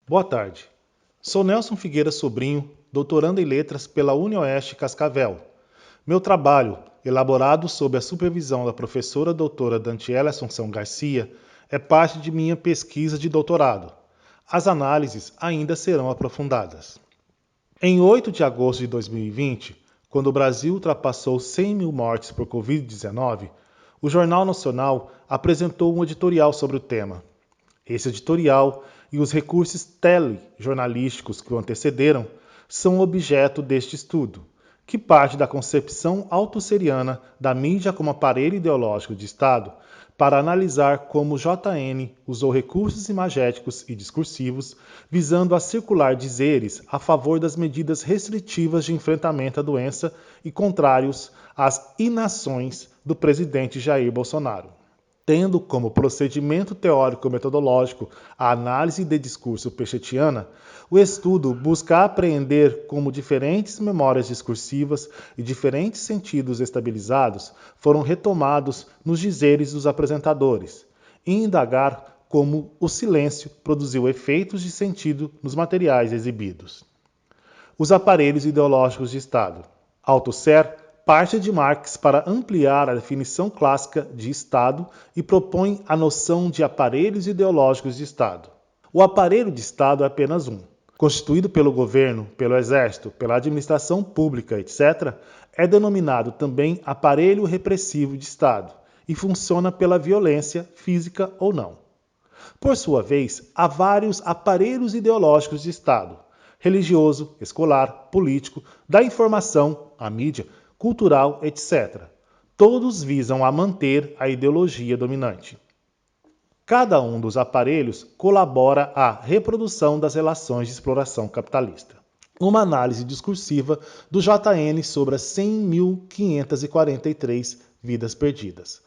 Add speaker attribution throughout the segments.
Speaker 1: Boa tarde. Sou Nelson Figueira Sobrinho, doutorando em Letras pela UniOeste Cascavel. Meu trabalho, elaborado sob a supervisão da professora doutora Dantiela Assunção Garcia, é parte de minha pesquisa de doutorado. As análises ainda serão aprofundadas. Em 8 de agosto de 2020, quando o Brasil ultrapassou 100 mil mortes por Covid-19, o Jornal Nacional apresentou um editorial sobre o tema. Esse editorial e os recursos telejornalísticos que o antecederam são objeto deste estudo, que parte da concepção autosseriana da mídia como aparelho ideológico de Estado para analisar como o JN usou recursos imagéticos e discursivos visando a circular dizeres a favor das medidas restritivas de enfrentamento à doença e contrários às inações do presidente Jair Bolsonaro. Tendo como procedimento teórico-metodológico a análise de discurso pechetiana, o estudo busca apreender como diferentes memórias discursivas e diferentes sentidos estabilizados foram retomados nos dizeres dos apresentadores, e indagar como o silêncio produziu efeitos de sentido nos materiais exibidos. Os aparelhos ideológicos de Estado. Althusser parte de Marx para ampliar a definição clássica de Estado e propõe a noção de aparelhos ideológicos de Estado. O aparelho de Estado é apenas um. Constituído pelo governo, pelo exército, pela administração pública, etc., é denominado também aparelho repressivo de Estado e funciona pela violência, física ou não. Por sua vez, há vários aparelhos ideológicos de Estado: religioso, escolar, político, da informação, a mídia, cultural, etc. Todos visam a manter a ideologia dominante. Cada um dos aparelhos colabora à reprodução das relações de exploração capitalista. Uma análise discursiva do JN sobre as 100.543 vidas perdidas.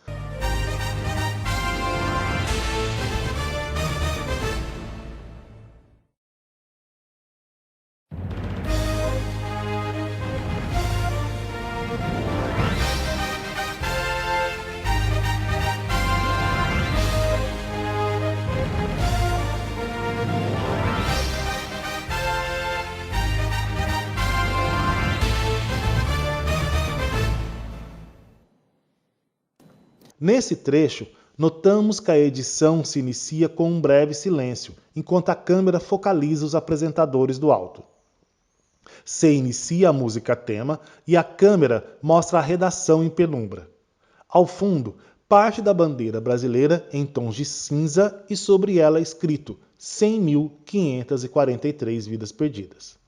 Speaker 1: Nesse trecho, notamos que a edição se inicia com um breve silêncio, enquanto a câmera focaliza os apresentadores do alto. Se inicia a música tema e a câmera mostra a redação em penumbra. Ao fundo, parte da bandeira brasileira em tons de cinza e sobre ela escrito 100.543 vidas perdidas.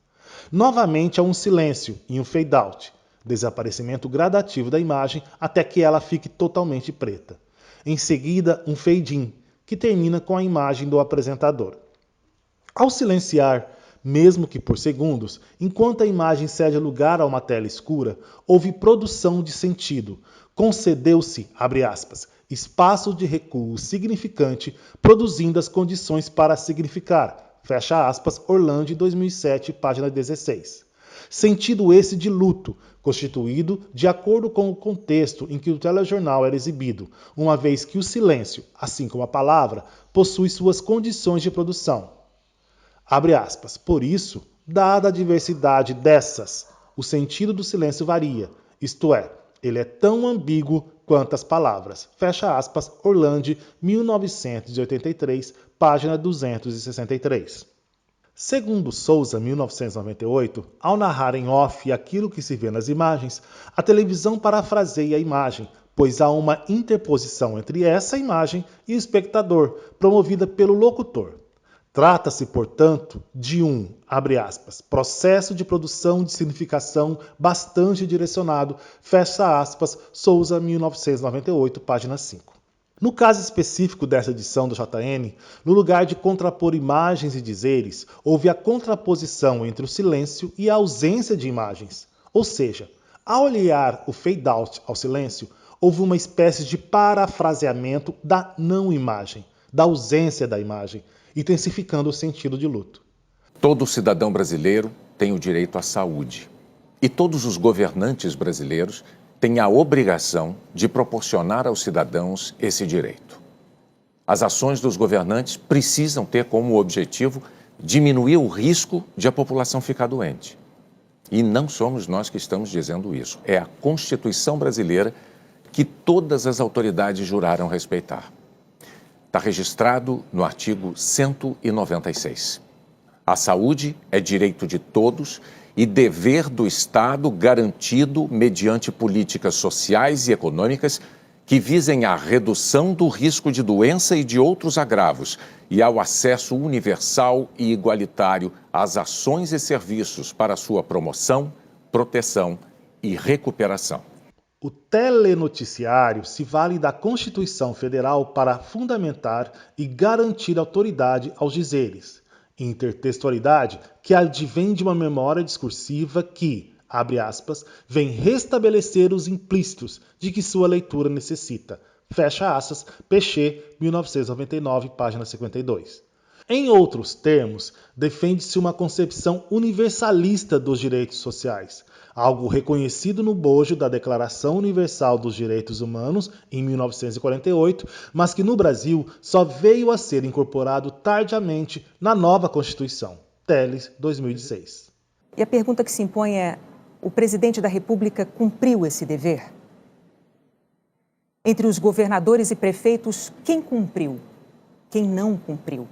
Speaker 1: Novamente há um silêncio e um fade-out, desaparecimento gradativo da imagem até que ela fique totalmente preta. Em seguida, um fade-in, que termina com a imagem do apresentador. Ao silenciar, mesmo que por segundos, enquanto a imagem cede lugar a uma tela escura, houve produção de sentido. Concedeu-se, abre aspas, espaço de recuo significante, produzindo as condições para significar, fecha aspas, Orlandi, 2007, página 16. Sentido esse de luto, constituído de acordo com o contexto em que o telejornal era exibido, uma vez que o silêncio, assim como a palavra, possui suas condições de produção. Abre aspas. Por isso, dada a diversidade dessas, o sentido do silêncio varia, isto é, ele é tão ambíguo quanto as palavras. Fecha aspas, Orlandi, 1983, página 263. Segundo Souza, 1998, ao narrar em off aquilo que se vê nas imagens, a televisão parafraseia a imagem, pois há uma interposição entre essa imagem e o espectador, promovida pelo locutor. Trata-se, portanto, de um, abre aspas, processo de produção de significação bastante direcionado, fecha aspas, Souza, 1998, página 5. No caso específico dessa edição do JN, no lugar de contrapor imagens e dizeres, houve a contraposição entre o silêncio e a ausência de imagens. Ou seja, ao aliar o fade-out ao silêncio, houve uma espécie de parafraseamento da não-imagem, da ausência da imagem, intensificando o sentido de luto.
Speaker 2: Todo cidadão brasileiro tem o direito à saúde. E todos os governantes brasileiros têm a obrigação de proporcionar aos cidadãos esse direito. As ações dos governantes precisam ter como objetivo diminuir o risco de a população ficar doente. E não somos nós que estamos dizendo isso. É a Constituição brasileira que todas as autoridades juraram respeitar. Está registrado no artigo 196. A saúde é direito de todos e dever do Estado garantido mediante políticas sociais e econômicas que visem à redução do risco de doença e de outros agravos e ao acesso universal e igualitário às ações e serviços para sua promoção, proteção e recuperação.
Speaker 1: O telenoticiário se vale da Constituição Federal para fundamentar e garantir autoridade aos dizeres. Intertextualidade que advém de uma memória discursiva que, abre aspas, vem restabelecer os implícitos de que sua leitura necessita. Fecha aspas, Pechet, 1999, página 52. Em outros termos, defende-se uma concepção universalista dos direitos sociais, algo reconhecido no bojo da Declaração Universal dos Direitos Humanos, em 1948, mas que no Brasil só veio a ser incorporado tardiamente na nova Constituição, Teles, 2006.
Speaker 3: E a pergunta que se impõe é: o presidente da República cumpriu esse dever? Entre os governadores e prefeitos, quem cumpriu? Quem não cumpriu?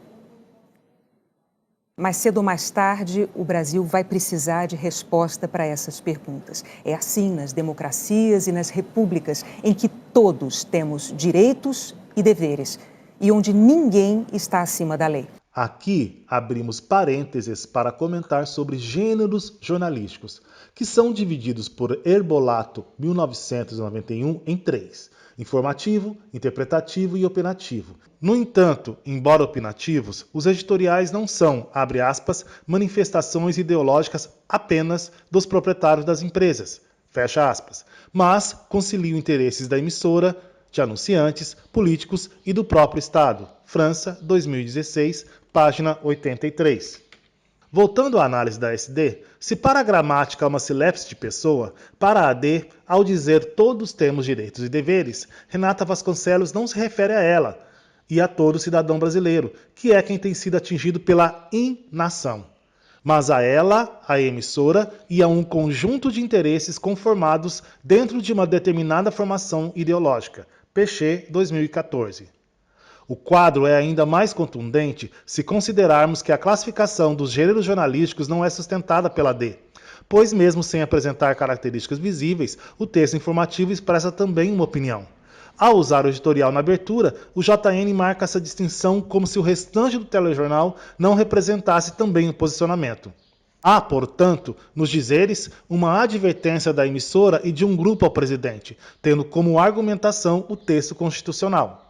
Speaker 3: Mais cedo ou mais tarde, o Brasil vai precisar de resposta para essas perguntas. É assim nas democracias e nas repúblicas, em que todos temos direitos e deveres, e onde ninguém está acima da lei.
Speaker 1: Aqui abrimos parênteses para comentar sobre gêneros jornalísticos, que são divididos por Herbolato 1991 em 3: informativo, interpretativo e opinativo. No entanto, embora opinativos, os editoriais não são, abre aspas, manifestações ideológicas apenas dos proprietários das empresas, fecha aspas, mas conciliam interesses da emissora, de anunciantes, políticos e do próprio Estado. França, 2016, página 83. Voltando à análise da SD, se para a gramática há uma silepse de pessoa, para a AD, ao dizer todos temos direitos e deveres, Renata Vasconcelos não se refere a ela e a todo cidadão brasileiro, que é quem tem sido atingido pela inação, mas a ela, a emissora e a um conjunto de interesses conformados dentro de uma determinada formação ideológica. Pechet, 2014. O quadro é ainda mais contundente se considerarmos que a classificação dos gêneros jornalísticos não é sustentada pela D, pois mesmo sem apresentar características visíveis, o texto informativo expressa também uma opinião. Ao usar o editorial na abertura, o JN marca essa distinção como se o restante do telejornal não representasse também o posicionamento. Há, portanto, nos dizeres, uma advertência da emissora e de um grupo ao presidente, tendo como argumentação o texto constitucional.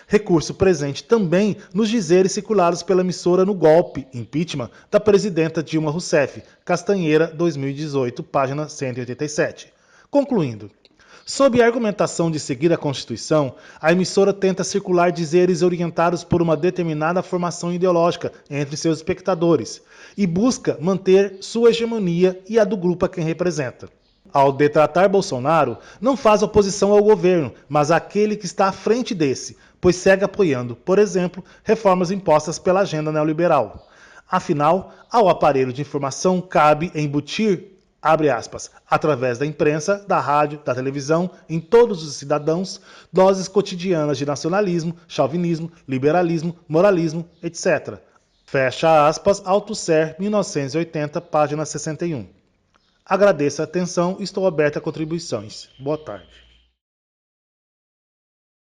Speaker 1: Recurso presente também nos dizeres circulados pela emissora no golpe, impeachment, da presidenta Dilma Rousseff, Castanheira, 2018, página 187. Concluindo, sob a argumentação de seguir a Constituição, a emissora tenta circular dizeres orientados por uma determinada formação ideológica entre seus espectadores e busca manter sua hegemonia e a do grupo a quem representa. Ao detratar Bolsonaro, não faz oposição ao governo, mas àquele que está à frente desse, pois segue apoiando, por exemplo, reformas impostas pela agenda neoliberal. Afinal, ao aparelho de informação cabe embutir, abre aspas, através da imprensa, da rádio, da televisão, em todos os cidadãos, doses cotidianas de nacionalismo, chauvinismo, liberalismo, moralismo, etc. Fecha aspas, Althusser, 1980, página 61. Agradeço a atenção e estou aberto a contribuições. Boa tarde.